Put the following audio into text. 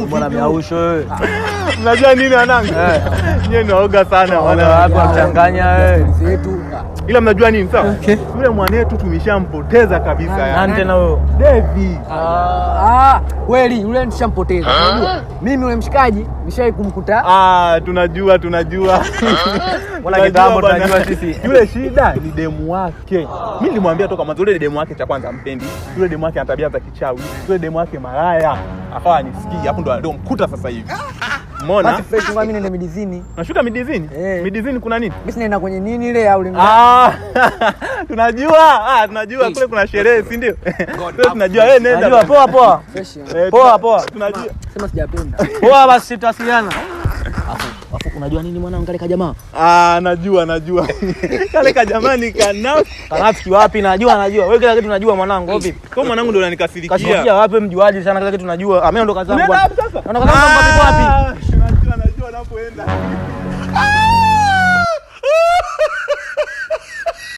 Mbona miausho wewe? Unajua nini wanangu? Nyie ni waoga sana wanangu. Watu wachanganya wewe. Ila mnajua nini sawa? Yule mwanetu tumeshampoteza kabisa yani. Nani tena huyo? Devi. Kweli yule tushampoteza. Unajua? Mimi yule mshikaji nishawahi kumkuta. Tunajua. Wala kitambo tunajua sisi. Yule shida ni demu wake. Mimi nilimwambia toka mwanzo yule demu wake cha kwanza mpendi. Yule demu wake ana tabia za kichawi. Yule demu wake malaya. Akawa anisikia hapo ndo mkuta sasa hivi. Umeona? Basi fresh ngami nenda midizini. Unashuka midizini? Midizini kuna nini? Mimi naenda kwenye nini ile au tunajua kule kuna sherehe, si ndio? Tunajua wewe nenda. Najua poa. Poa. Tunajua. Sema sijapenda. Poa basi tutawasiliana. Afu unajua nini mwanangu kale kajamaa? Najua. Kale kajamaa ni kanafiki wapi najua. Wewe kila kitu unajua mwanangu. Vipi? Kwa mwanangu ndo unanikasirikia. Kasikia wapi mjuaji sana kila kitu unajua. Ameondoka zangu bwana. Sasa. Ondoka zangu wapi?